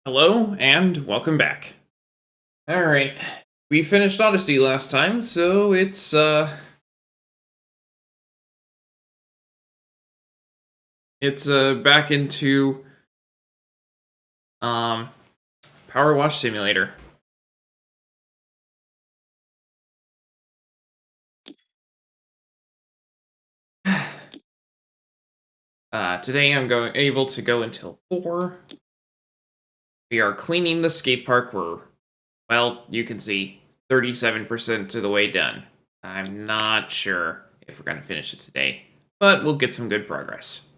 Hello, and welcome back. Alright, we finished Odyssey last time, so it's back into, um, Power Wash Simulator. Today I'm able to go until 4. We are cleaning the skate park. Well, you can see, 37% to the way done. I'm not sure if we're going to finish it today, but we'll get some good progress.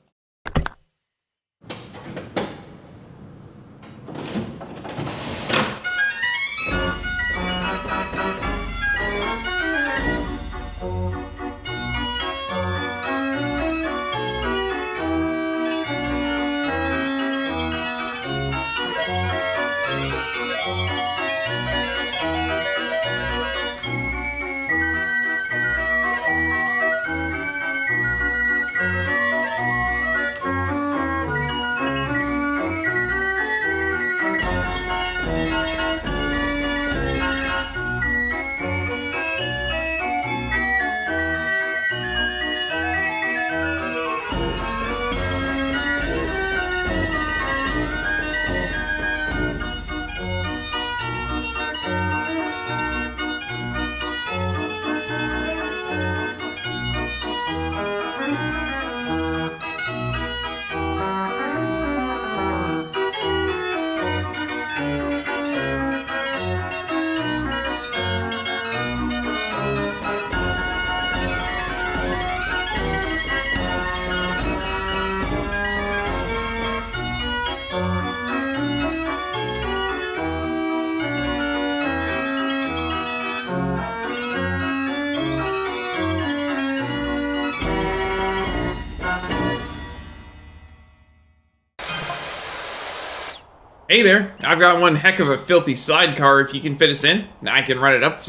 Hey there, I've got one heck of a filthy sidecar if you can fit us in. I can run it up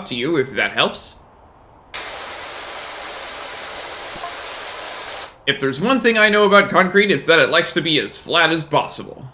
to you if that helps. If there's one thing I know about concrete, it's that it likes to be as flat as possible.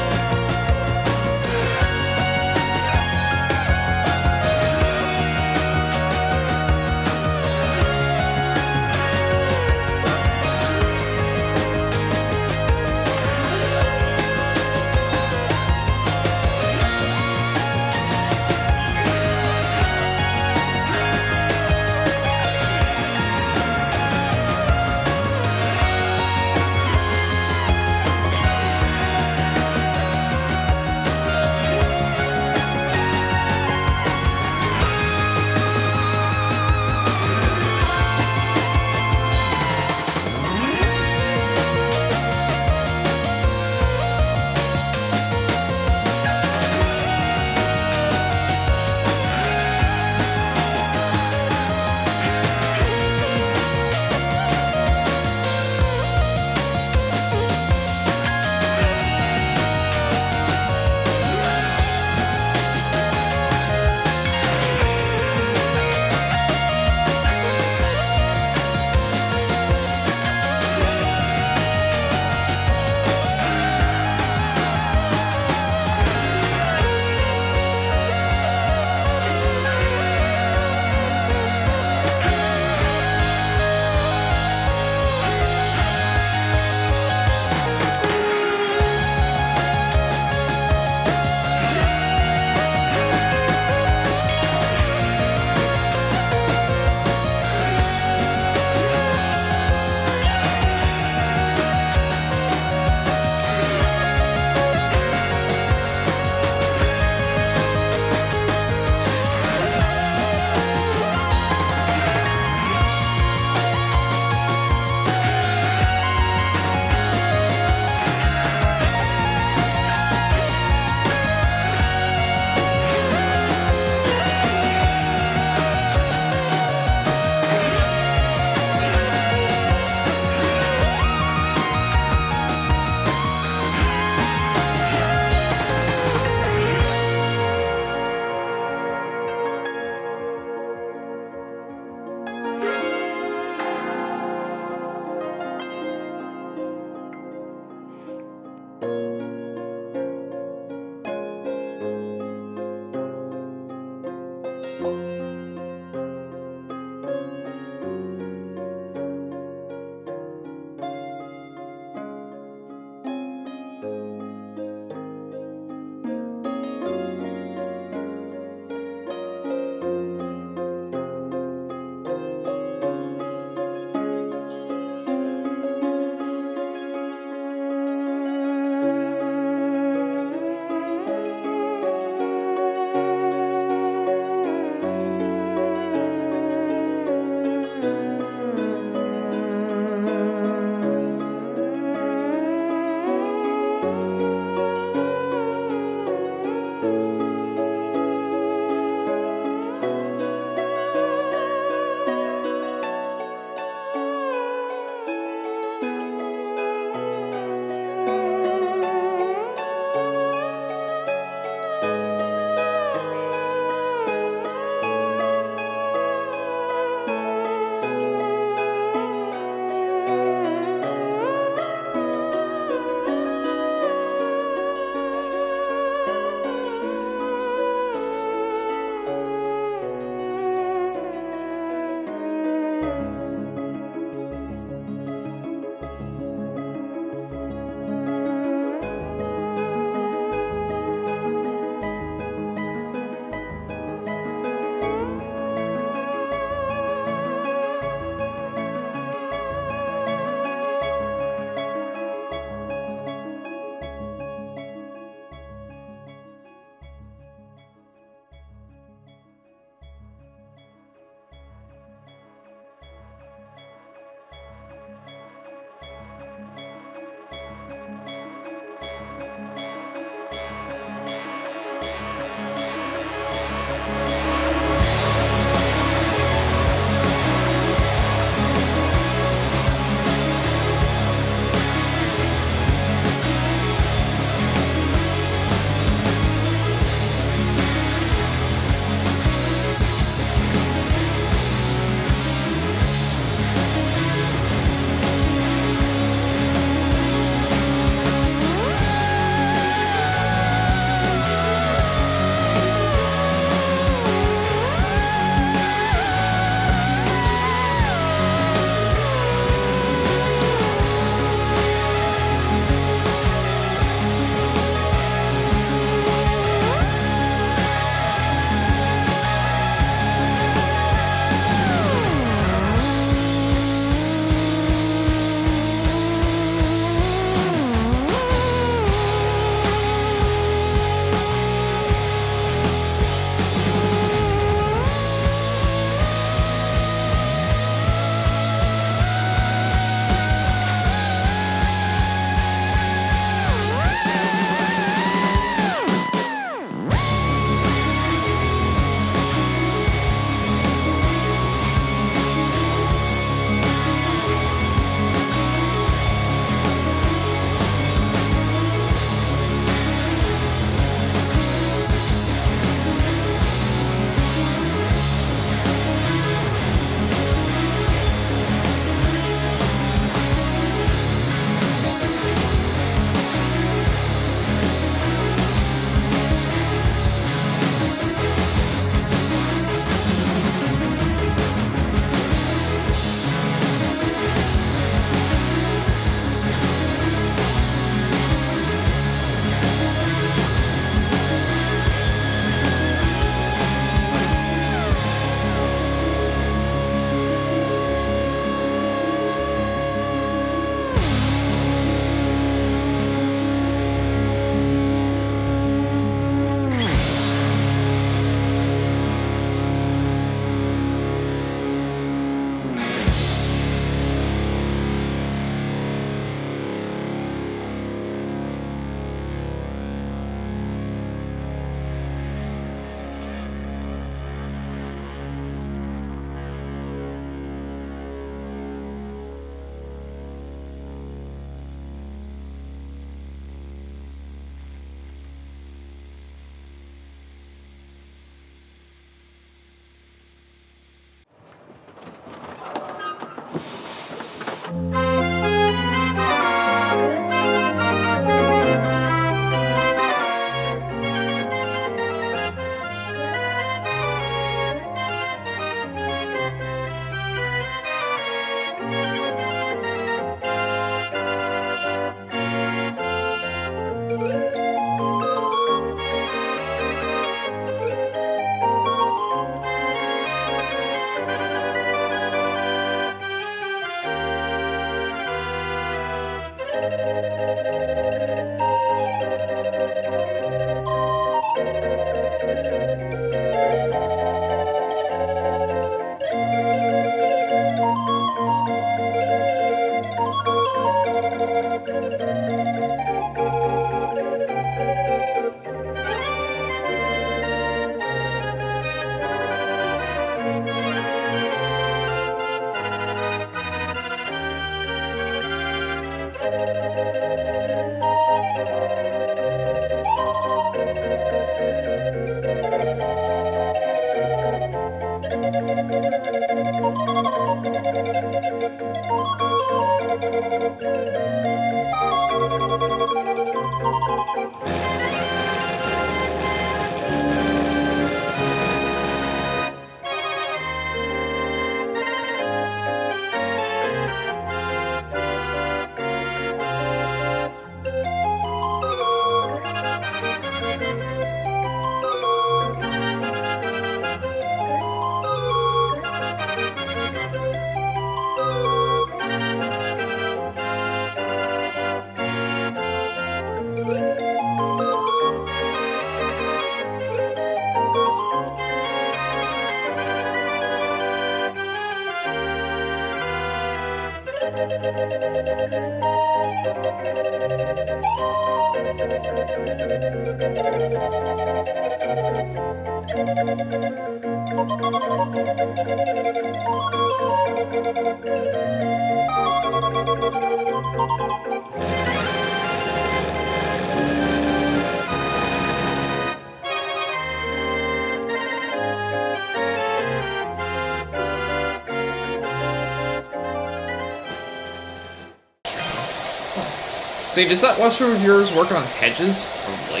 Say, does that mushroom of yours work on hedges? Probably.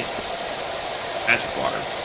Magic water.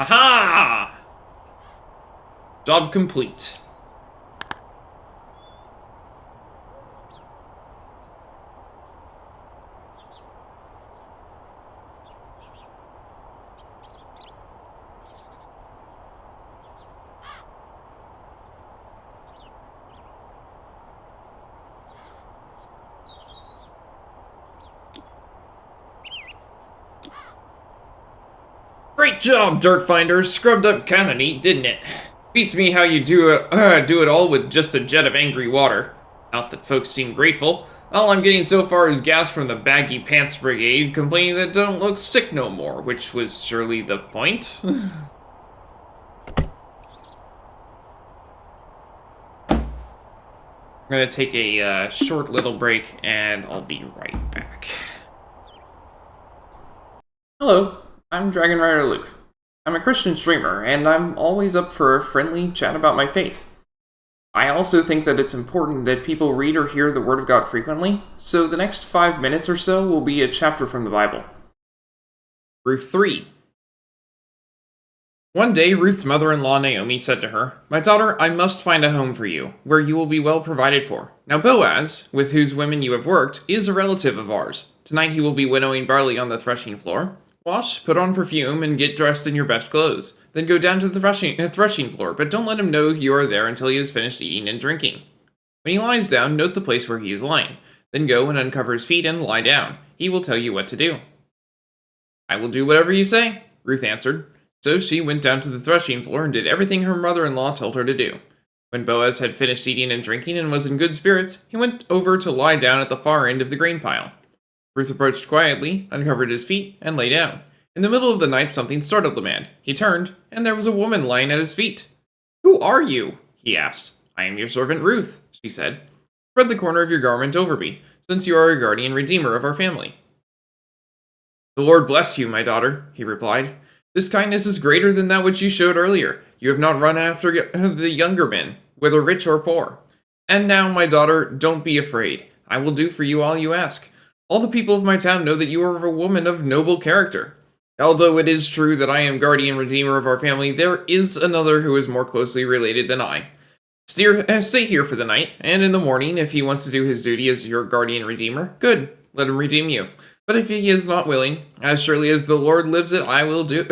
Haha! Job complete. Great job, Dirt Finder. Scrubbed up kinda neat, didn't it? Beats me how you do it all with just a jet of angry water. Not that folks seem grateful. All I'm getting so far is gas from the baggy pants brigade complaining that don't look sick no more, which was surely the point. I'm gonna take a short little break, and I'll be right back. Hello, I'm Dragon Rider Luke. I'm a Christian streamer, and I'm always up for a friendly chat about my faith. I also think that it's important that people read or hear the Word of God frequently, so the next 5 minutes or so will be a chapter from the Bible. Ruth 3. One day, Ruth's mother-in-law Naomi said to her, "My daughter, I must find a home for you, where you will be well provided for. Now Boaz, with whose women you have worked, is a relative of ours. Tonight he will be winnowing barley on the threshing floor. Wash, put on perfume, and get dressed in your best clothes. Then go down to the threshing floor, but don't let him know you are there until he has finished eating and drinking. When he lies down, note the place where he is lying. Then go and uncover his feet and lie down. He will tell you what to do." "I will do whatever you say," Ruth answered. So she went down to the threshing floor and did everything her mother-in-law told her to do. When Boaz had finished eating and drinking and was in good spirits, he went over to lie down at the far end of the grain pile. Ruth approached quietly, uncovered his feet, and lay down. In the middle of the night, something startled the man. He turned, and there was a woman lying at his feet. "Who are you?" he asked. "I am your servant Ruth," she said. "Spread the corner of your garment over me, since you are a guardian redeemer of our family." "The Lord bless you, my daughter," he replied. "This kindness is greater than that which you showed earlier. You have not run after the younger men, whether rich or poor. And now, my daughter, don't be afraid. I will do for you all you ask. All the people of my town know that you are a woman of noble character. Although it is true that I am guardian redeemer of our family, there is another who is more closely related than I. Stay here for the night, and in the morning, if he wants to do his duty as your guardian redeemer, good, let him redeem you. But if he is not willing, as surely as the Lord lives, I will do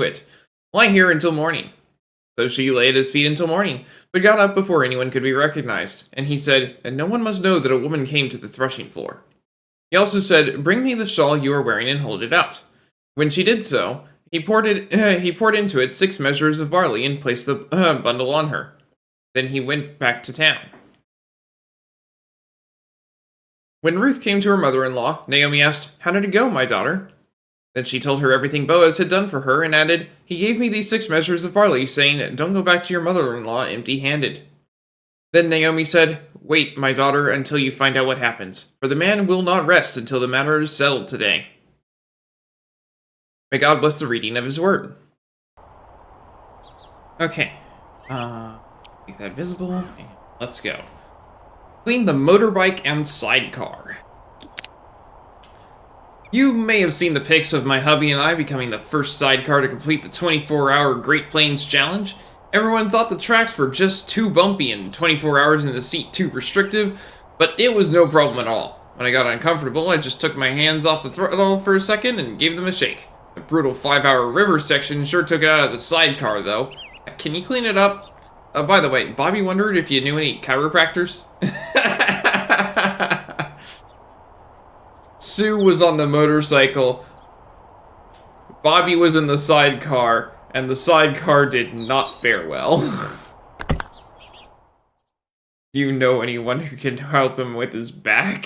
it. Lie here until morning." So she lay at his feet until morning, but got up before anyone could be recognized. And he said, "And no one must know that a woman came to the threshing floor." He also said, "Bring me the shawl you are wearing and hold it out." When she did so, he poured into it 6 measures of barley and placed the bundle on her. Then he went back to town. When Ruth came to her mother-in-law, Naomi asked, "How did it go, my daughter?" Then she told her everything Boaz had done for her and added, "He gave me these 6 measures of barley, saying, 'Don't go back to your mother-in-law empty-handed.'" Then Naomi said, "Wait, my daughter, until you find out what happens, for the man will not rest until the matter is settled today." May God bless the reading of his word. Okay. Make that visible, and let's go. Between the motorbike and sidecar. You may have seen the pics of my hubby and I becoming the first sidecar to complete the 24-hour Great Plains Challenge. Everyone thought the tracks were just too bumpy and 24 hours in the seat too restrictive, but it was no problem at all. When I got uncomfortable, I just took my hands off the throttle for a second and gave them a shake. The brutal 5-hour river section sure took it out of the sidecar, though. Can you clean it up? By the way, Bobby wondered if you knew any chiropractors. Sue was on the motorcycle. Bobby was in the sidecar, and the sidecar did not fare well. Do you know anyone who can help him with his back?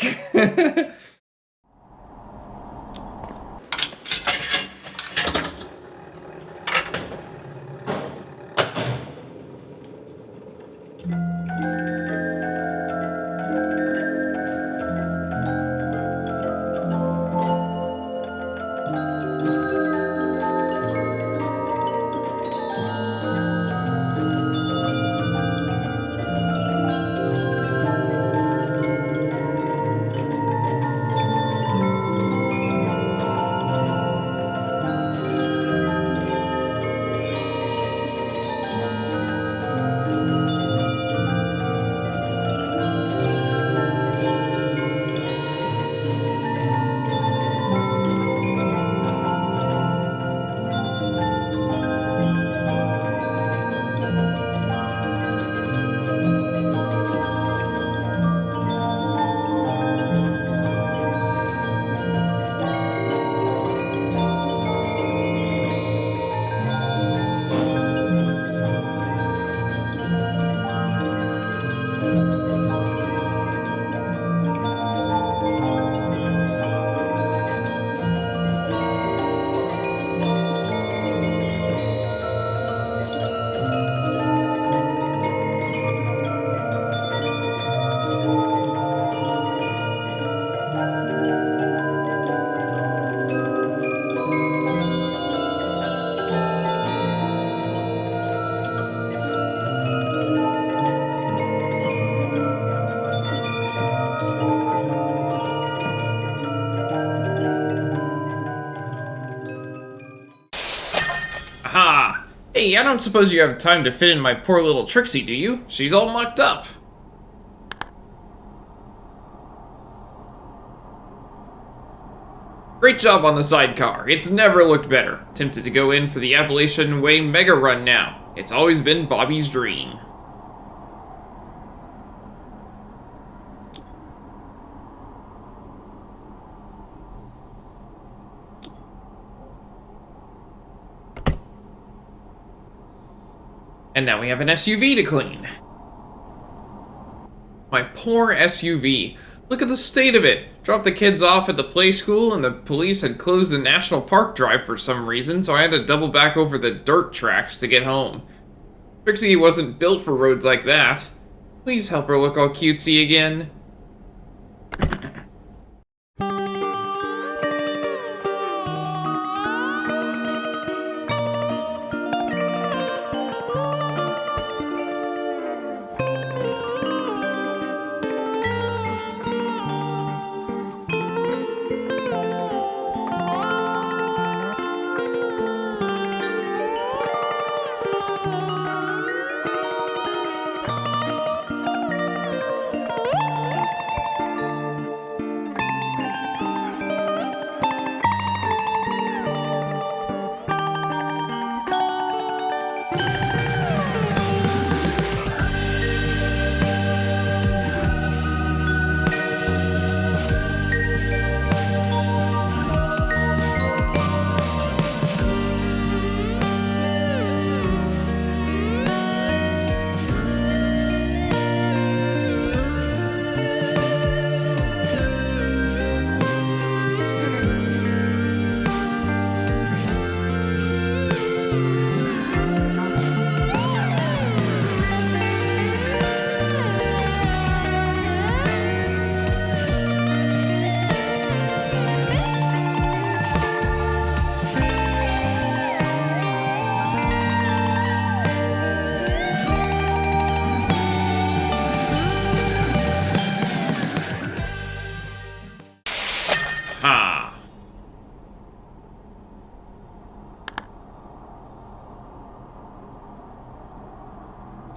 Hey, I don't suppose you have time to fit in my poor little Trixie, do you? She's all mucked up. Great job on the sidecar. It's never looked better. Tempted to go in for the Appalachian Way Mega Run now. It's always been Bobby's dream. And now we have an SUV to clean. My poor SUV. Look at the state of it. Dropped the kids off at the play school and the police had closed the National Park Drive for some reason, so I had to double back over the dirt tracks to get home. Trixie wasn't built for roads like that. Please help her look all cutesy again.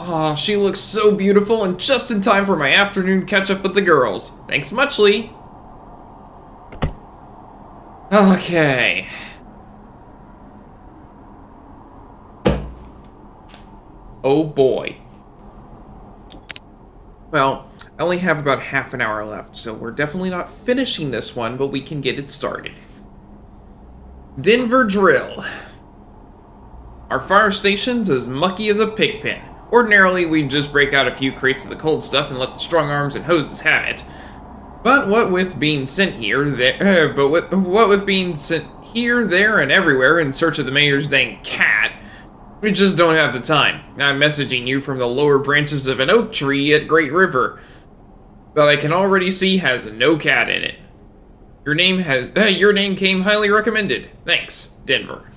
Aw, she looks so beautiful and just in time for my afternoon catch-up with the girls. Thanks muchly. Okay. Oh boy. Well, I only have about half an hour left, so we're definitely not finishing this one, but we can get it started. Denver Drill. Our fire station's as mucky as a pig pen. Ordinarily, we'd just break out a few crates of the cold stuff and let the strong arms and hoses have it. But what with being sent here, there, and everywhere in search of the mayor's dang cat, we just don't have the time. I'm messaging you from the lower branches of an oak tree at Great River that I can already see has no cat in it. Your name came highly recommended. Thanks, Denver.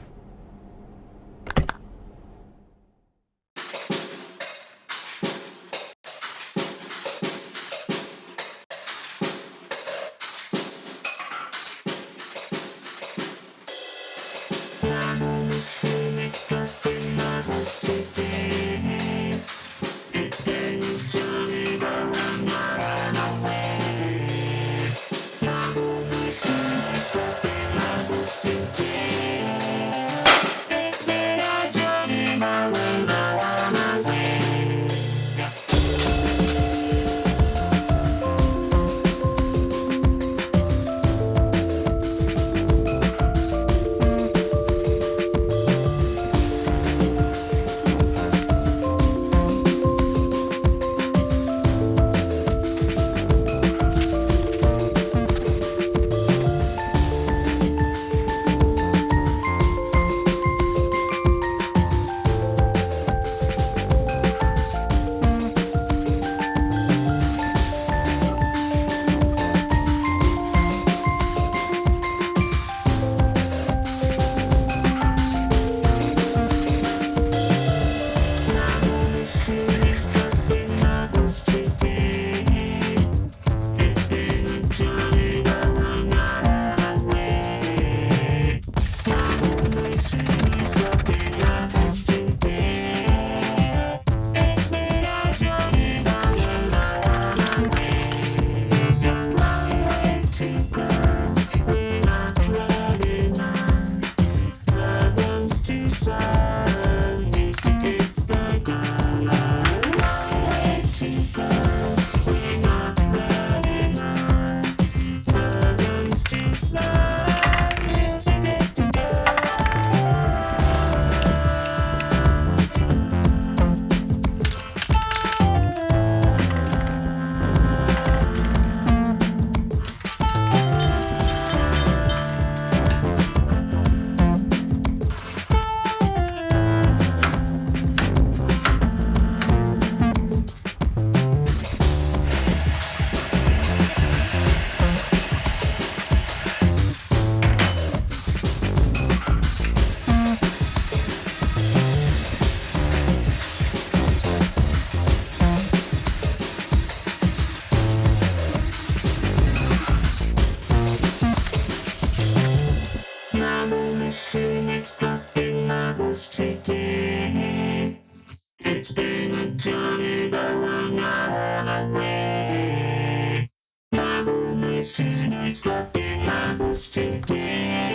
machine is dropping marbles today.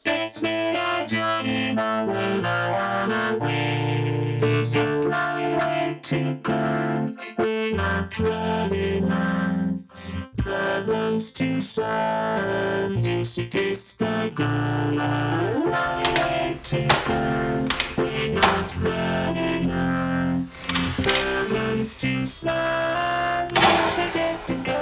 It's me and Johnny, my way now on our way. There's a long way to go, we're not ready now. Problems to solve, music is the goal. A long way to go, we're not ready now. Problems to solve, music is the goal.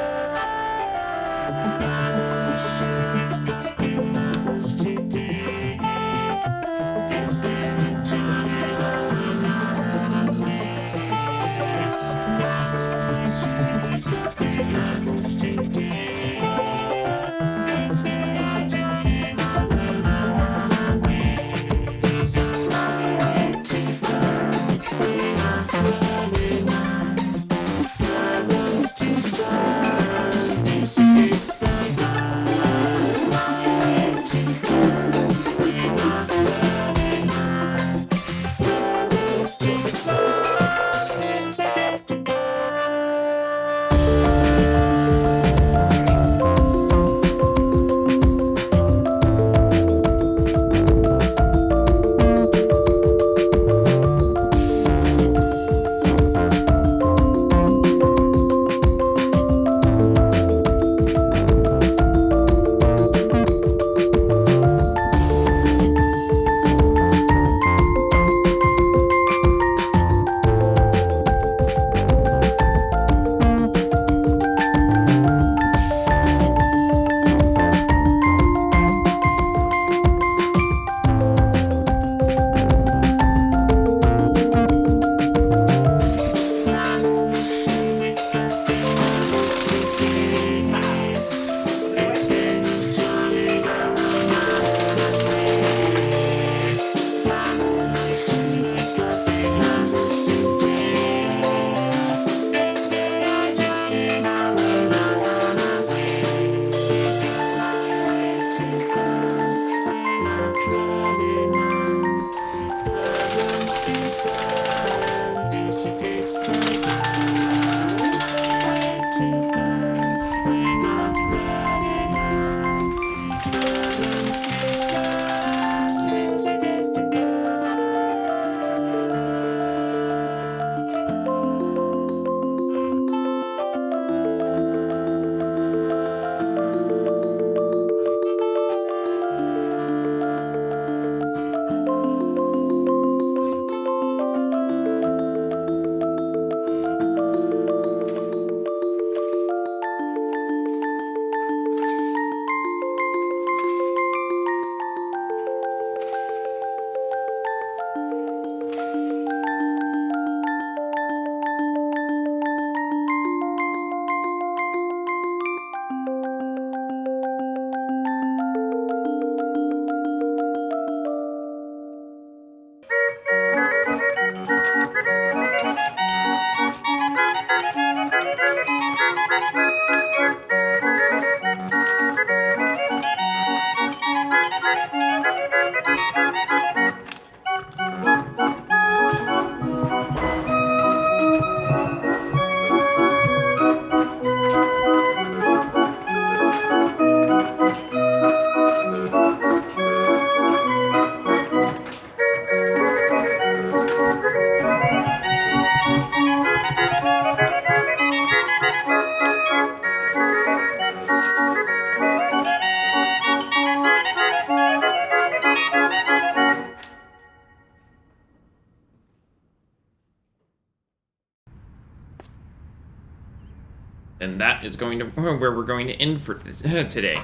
And that is going to where we're going to end for today.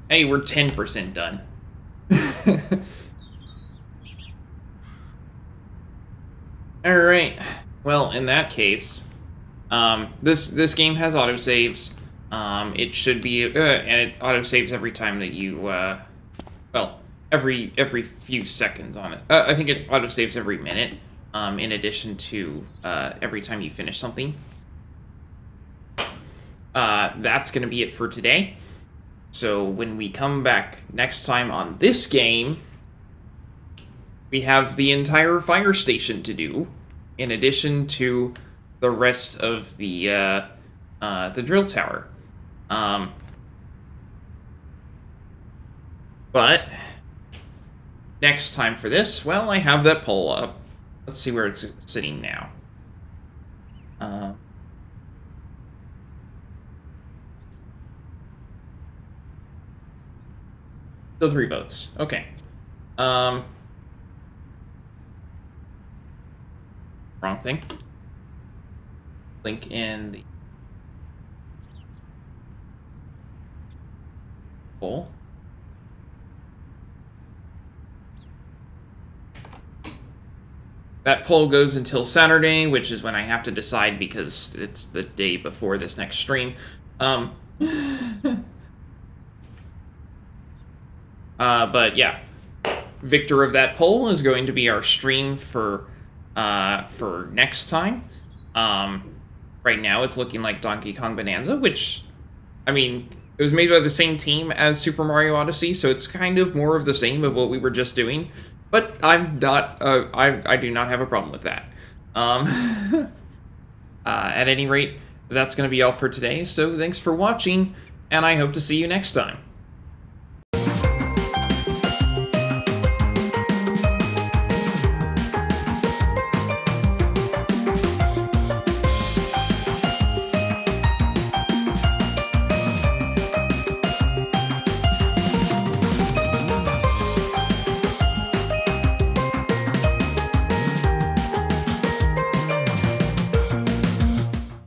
Hey, we're 10% done. Alright. Well, in that case, this game has autosaves. It should be, and it autosaves every time that you, well, every few seconds on it. I think it autosaves every minute, in addition to every time you finish something. That's going to be it for today. So when we come back next time on this game, we have the entire fire station to do, in addition to the rest of the drill tower. But next time for this, well, I have that pole up. Let's see where it's sitting now. Still 3 votes. Okay. Wrong thing. Link in the poll. That poll goes until Saturday, which is when I have to decide because it's the day before this next stream. But yeah, victor of that poll is going to be our stream for next time. Right now, it's looking like Donkey Kong Bonanza, which, I mean, it was made by the same team as Super Mario Odyssey, so it's kind of more of the same of what we were just doing. But I'm not. I do not have a problem with that. At any rate, that's going to be all for today. So thanks for watching, and I hope to see you next time.